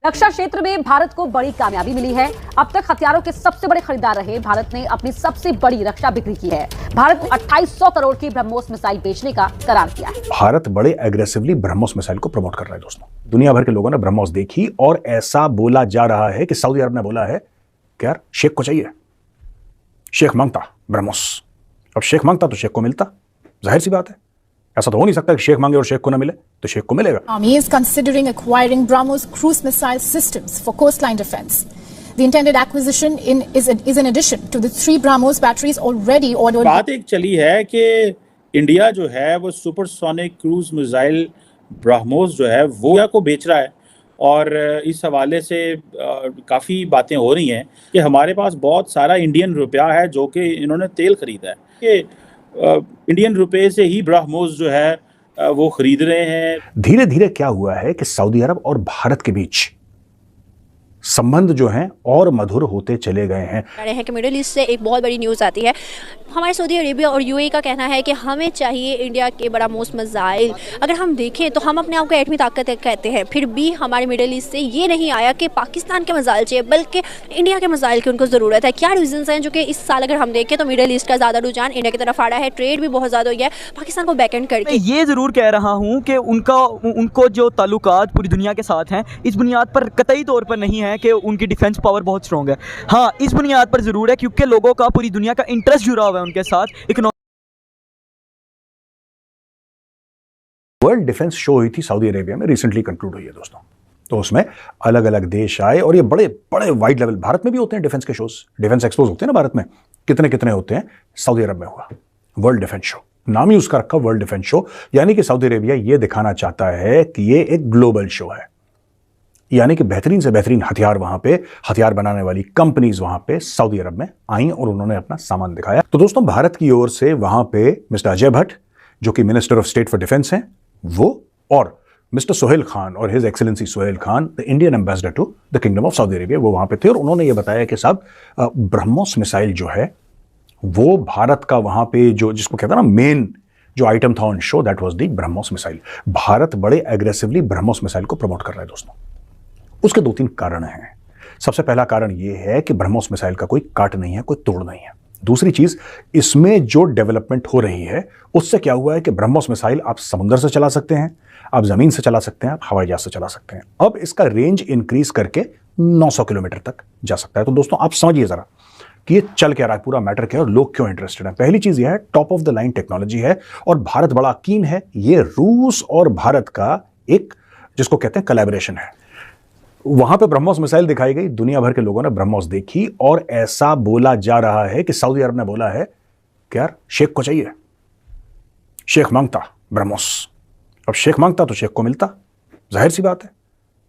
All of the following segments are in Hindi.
रक्षा क्षेत्र में भारत को बड़ी कामयाबी मिली है। अब तक हथियारों के सबसे बड़े खरीदार रहे भारत ने अपनी सबसे बड़ी रक्षा बिक्री की है। भारत ने 2800 करोड़ की ब्रह्मोस मिसाइल बेचने का करार किया है। भारत बड़े एग्रेसिवली ब्रह्मोस मिसाइल को प्रमोट कर रहा है। दोस्तों, दुनिया भर के लोगों ने ब्रह्मोस देखी और ऐसा बोला जा रहा है कि सऊदी अरब ने बोला है कि यार शेख को चाहिए, शेख मांगता ब्रह्मोस। अब शेख मांगता तो शेख को मिलता, जाहिर सी बात है। ऐसा तो हो नहीं सकता कि शेख मांगे और शेख को ना मिले, तो शेख को मिलेगा। Army is considering acquiring BrahMos cruise missile systems for coastline defense. The intended acquisition is in addition to the 3 BrahMos batteries already ordered. बात एक चली है कि इंडिया जो है वो सुपरसोनिक क्रूज मिसाइल ब्रह्मोस जो है वो इंडिया को बेच रहा है, और इस हवाले से काफ़ी बातें हो रही हैं कि हमारे पास बहुत सारा इंडियन रुपया है जो कि इन्होंने तेल खरीदा है, कि इंडियन रुपए से ही ब्रह्मोस जो है वो खरीद रहे हैं। धीरे धीरे क्या हुआ है कि सऊदी अरब और भारत के बीच संबंध जो हैं और मधुर होते चले गए हैं। रहे हैं कि मिडिल ईस्ट से एक बहुत बड़ी न्यूज़ आती है। हमारे सऊदी अरेबिया और यूएई का कहना है कि हमें चाहिए इंडिया के ब्रह्मोस मिसाइल। अगर हम देखें तो हम अपने आप को एटमी ताकत कहते हैं, फिर भी हमारे मिडिल ईस्ट से ये नहीं आया कि पाकिस्तान के मिसाइल चाहिए, बल्कि इंडिया के मिसाइल की उनको ज़रूरत है। क्या रीजंस हैं जो कि इस साल अगर हम देखें तो मिडिल ईस्ट का ज़्यादा रुझान इंडिया की तरफ आ रहा है, ट्रेड भी बहुत ज़्यादा हो गया है पाकिस्तान को बैकएंड करके। ये ज़रूर कह रहा हूँ कि उनको जो ताल्लुकात पूरी दुनिया के साथ हैं, इस बुनियाद पर कतई तौर पर नहीं है कि उनकी डिफेंस पावर बहुत स्ट्रॉन्ग है। हाँ, इस बुनियाद पर ज़रूर है क्योंकि लोगों का पूरी दुनिया का इंटरेस्ट जुड़ा हुआ है उनके साथ। वर्ल्ड डिफेंस शो हुई थी सऊदी अरेबिया में, रिसेंटली कंक्लूड हुई है दोस्तों। तो उसमें अलग अलग देश आए और ये बड़े बड़े वाइड लेवल, भारत में भी होते हैं डिफेंस के शोज, डिफेंस एक्सपोज होते हैं ना भारत में, कितने कितने होते हैं। सऊदी अरब में हुआ वर्ल्ड डिफेंस शो, नाम ही उसका रखा वर्ल्ड डिफेंस शो, यानी कि सऊदी अरेबिया ये दिखाना चाहता है कि ये एक ग्लोबल शो है, यानी कि बेहतरीन से बेहतरीन हथियार वहां पे, हथियार बनाने वाली कंपनीज वहां पे सऊदी अरब में आई और उन्होंने अपना सामान दिखाया। तो दोस्तों, भारत की ओर से वहां पे मिस्टर अजय भट्ट जो कि minister of state for defence हैं, वो और मिस्टर सोहेल खान और his excellency Sohail Khan, the Indian ambassador to the kingdom of Saudi Arabia, वो वहां पे थे और उन्होंने ये बताया कि साहब ब्रह्मोस मिसाइल जो है वो भारत का वहां पे जो जिसको कहता है ना मेन जो आइटम था on show, that was the BrahMos missile. Bharat बड़े एग्रेसिवली ब्रह्मोस मिसाइल को प्रमोट कर रहा है दोस्तों। उसके 2-3 कारण हैं। सबसे पहला कारण यह है कि ब्रह्मोस मिसाइल का कोई काट नहीं है, कोई तोड़ नहीं है। दूसरी चीज, इसमें जो डेवलपमेंट हो रही है उससे क्या हुआ है कि ब्रह्मोस मिसाइल आप समुद्र से चला सकते हैं, आप जमीन से चला सकते हैं, आप हवाई जहाज से चला सकते हैं। अब इसका रेंज इंक्रीज करके 900 किलोमीटर तक जा सकता है। तो दोस्तों, आप समझिए जरा कि ये चल क्या रहा है, पूरा मैटर क्या है और लोग क्यों इंटरेस्टेड हैं। पहली चीज यह है, top of the line technology है और भारत बड़ा कीन है। ये रूस और भारत का एक जिसको कहते हैं कोलैबोरेशन है। वहां पे ब्रह्मोस मिसाइल दिखाई गई, दुनिया भर के लोगों ने ब्रह्मोस देखी और ऐसा बोला जा रहा है कि सऊदी अरब ने बोला है कि यार शेख को चाहिए, शेख मांगता ब्रह्मोस। अब शेख मांगता तो शेख को मिलता, जाहिर सी बात है।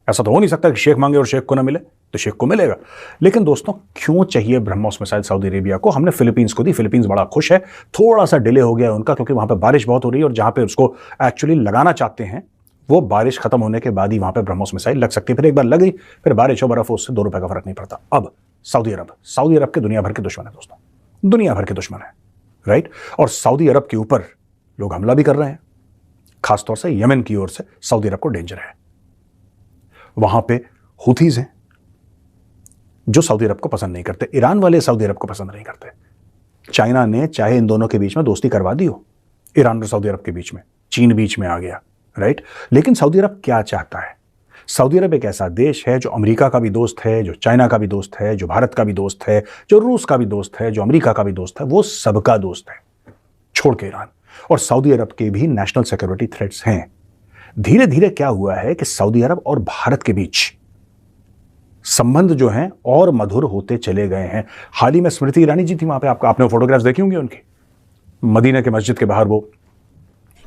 ऐसा तो हो नहीं सकता कि शेख मांगे और शेख को ना मिले, तो शेख को मिलेगा। लेकिन दोस्तों, क्यों चाहिए ब्रह्मोस मिसाइल सऊदी अरेबिया को? हमने फिलीपींस को दी, फिलीपींस बड़ा खुश है। थोड़ा सा डिले हो गया है उनका क्योंकि वहां पर बारिश बहुत हो रही है और जहां पर उसको एक्चुअली लगाना चाहते हैं वो बारिश खत्म होने के बाद ही वहां पे ब्रह्मोस मिसाइल लग सकती है। फिर एक बार लग गई, फिर बारिश हो बर्फ हो, उससे 2 रुपए का फर्क नहीं पड़ता। अब सऊदी अरब के दुनिया भर के दुश्मन है दोस्तों, दुनिया भर के दुश्मन है, राइट। और सऊदी अरब के ऊपर लोग हमला भी कर रहे हैं, खासतौर से यमन की ओर से सऊदी अरब को डेंजर है। वहां पे हुथीज हैं जो सऊदी अरब को पसंद नहीं करते, ईरान वाले सऊदी अरब को पसंद नहीं करते। चाइना ने चाहे इन दोनों के बीच में दोस्ती करवा दी हो, ईरान और सऊदी अरब के बीच में, चीन बीच में आ गया, राइट। लेकिन सऊदी अरब क्या चाहता है? सऊदी अरब एक ऐसा देश है जो अमेरिका का भी दोस्त है, जो चाइना का भी दोस्त है, जो भारत का भी दोस्त है, जो रूस का भी दोस्त है, जो अमेरिका का भी दोस्त है, वो सबका दोस्त है छोड़ के ईरान। और सऊदी अरब के भी नेशनल सिक्योरिटी थ्रेट्स हैं। धीरे धीरे क्या हुआ है कि सऊदी अरब और भारत के बीच संबंध जो हैं और मधुर होते चले गए हैं। हाल ही में स्मृति ईरानी जी थी वहां पे, आपने फोटोग्राफ्स देखी होंगी उनकी, मदीना के मस्जिद के बाहर वो।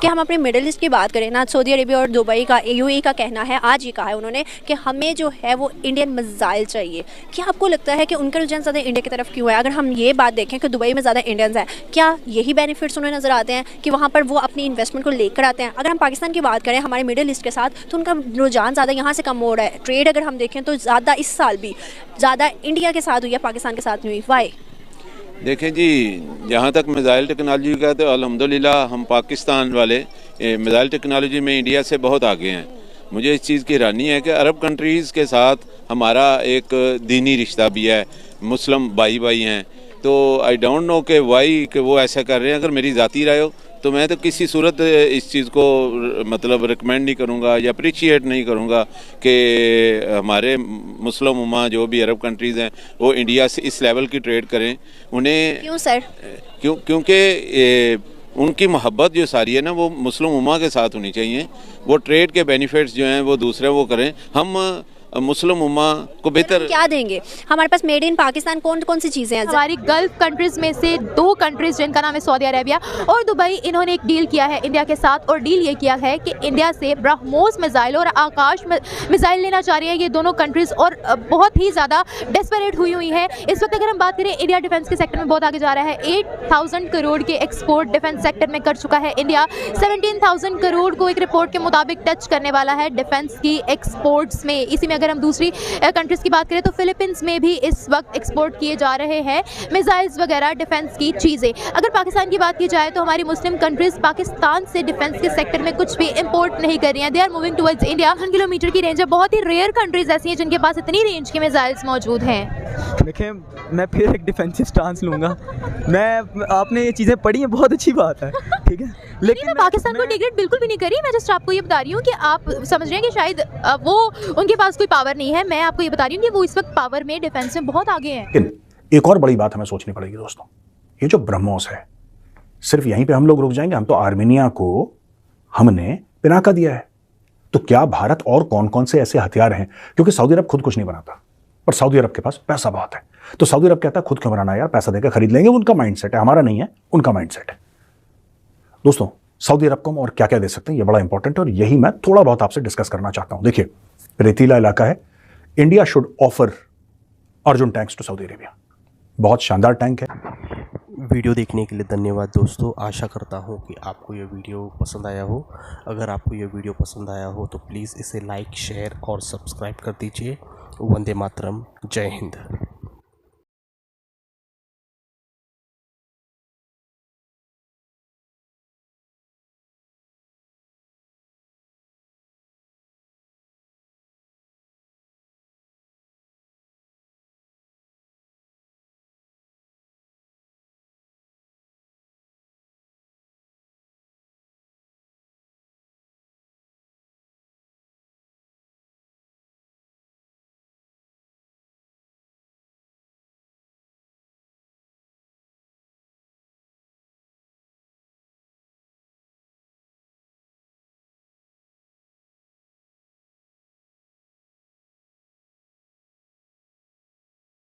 कि हम अपने मिडिल ईस्ट की बात करें ना, सऊदी अरेबिया और दुबई का, यूएई का कहना है, आज ये कहा है उन्होंने कि हमें जो है वो इंडियन मिसाइल चाहिए। क्या आपको लगता है कि उनका रुझान ज़्यादा इंडिया की तरफ क्यों है? अगर हम ये बात देखें कि दुबई में ज़्यादा इंडियंस हैं, क्या यही बेनिफिट्स उन्हें नज़र आते हैं कि वहाँ पर वो अपनी इन्वेस्टमेंट को लेकर आते हैं? अगर हम पाकिस्तान की बात करें हमारे मिडिल ईस्ट के साथ, तो उनका रुझान ज़्यादा यहाँ से कम हो रहा है। ट्रेड अगर हम देखें तो ज़्यादा इस साल भी ज़्यादा इंडिया के साथ हुई है, पाकिस्तान के साथ नहीं हुई। वाई? देखें जी, जहाँ तक मिसाइल टेक्नोलॉजी का तो अल्हम्दुलिल्लाह हम पाकिस्तान वाले मिसाइल टेक्नोलॉजी में इंडिया से बहुत आगे हैं। मुझे इस चीज़ की हैरानी है कि अरब कंट्रीज़ के साथ हमारा एक दीनी रिश्ता भी है, मुस्लिम भाई भाई हैं, तो आई डोंट नो कि वाई कि वो ऐसा कर रहे हैं। अगर मेरी ज़ाती राय हो तो मैं तो किसी सूरत इस चीज़ को मतलब रिकमेंड नहीं करूँगा या अप्रिशिएट नहीं करूँगा कि हमारे मुस्लिम उम्मा जो भी अरब कंट्रीज़ हैं वो इंडिया से इस लेवल की ट्रेड करें। उन्हें क्यों सर? क्योंकि उनकी मोहब्बत जो सारी है ना वो मुस्लिम उम्मा के साथ होनी चाहिए। वो ट्रेड के बेनिफिट्स जो हैं वो दूसरे वो करें, हम मुस्लिम उम्मा को बेहतर क्या देंगे? हमारे पास मेड इन पाकिस्तान कौन कौन सी चीज़ें हैं? हमारी गल्फ कंट्रीज में से 2 कंट्रीज जिनका नाम है सऊदी अरेबिया और दुबई, इन्होंने एक डील किया है इंडिया के साथ और डील ये किया है कि इंडिया से ब्रह्मोस मिसाइल और आकाश मिसाइल लेना चाह रही है ये दोनों कंट्रीज और बहुत ही ज़्यादा डेस्परेट हुई है। इस वक्त अगर हम बात करें, इंडिया डिफेंस के सेक्टर में बहुत आगे जा रहा है। 8,000 करोड़ के एक्सपोर्ट डिफेंस सेक्टर में कर चुका है इंडिया। 17,000 करोड़ को एक रिपोर्ट के मुताबिक टच करने वाला है डिफेंस की एक्सपोर्ट्स में। इसी में अगर हम दूसरी कंट्रीज की बात करें तो फिलीपींस में भी इस वक्त एक्सपोर्ट किए जा रहे हैं मिसाइल्स वगैरह डिफेंस की चीज़ें। अगर पाकिस्तान की बात की जाए तो हमारी मुस्लिम कंट्रीज पाकिस्तान से डिफेंस के सेक्टर में कुछ भी इंपोर्ट नहीं कर रही हैं। They are moving towards India. 100 kilometre की रेंज है। बहुत ही रेयर कंट्रीज ऐसी हैं जिनके पास इतनी रेंज के मिसाइल्स मौजूद हैं। देखिए, मैं फिर एक डिफेंसिव स्टांस लूँगा। आपने ये चीज़ें पढ़ी हैं, बहुत अच्छी बात है, ठीक है, लेकिन मैं पाकिस्तान को डिग्रेड बिल्कुल भी नहीं करी। मैं जस्ट आपको ये बता रही हूँ कि आप समझ रहे हैं कि शायद वो उनके पास कोई पावर नहीं है। मैं आपको ये बता रही हूँ कि वो इस वक्त पावर में डिफेंस में बहुत आगे हैं। लेकिन एक और बड़ी बात हमें सोचनी पड़ेगी दोस्तों, ये जो ब्रह्मोस है सिर्फ यहीं पे हम लोग रुक जाएंगे? हम तो आर्मेनिया को हमने पिनाका दिया है, तो क्या भारत और कौन कौन से ऐसे हथियार हैं? क्योंकि सऊदी अरब खुद कुछ नहीं बनाता पर सऊदी अरब के पास पैसा बहुत है, तो सऊदी अरब कहता है खुद क्यों बनाना यार, पैसा देकर खरीद लेंगे। उनका माइंडसेट है, हमारा नहीं है, उनका माइंडसेट है। दोस्तों, सऊदी अरब को हम और क्या क्या दे सकते हैं, ये बड़ा इंपॉर्टेंट है और यही मैं थोड़ा बहुत आपसे डिस्कस करना चाहता हूं। देखिए, रेतीला इलाका है। India should offer Arjun tanks to Saudi Arabia. बहुत शानदार टैंक है। वीडियो देखने के लिए धन्यवाद दोस्तों। आशा करता हूँ कि आपको ये वीडियो पसंद आया हो। अगर आपको ये वीडियो पसंद आया हो तो प्लीज़ इसे लाइक, शेयर और सब्सक्राइब कर दीजिए। वंदे मातरम। जय हिंद।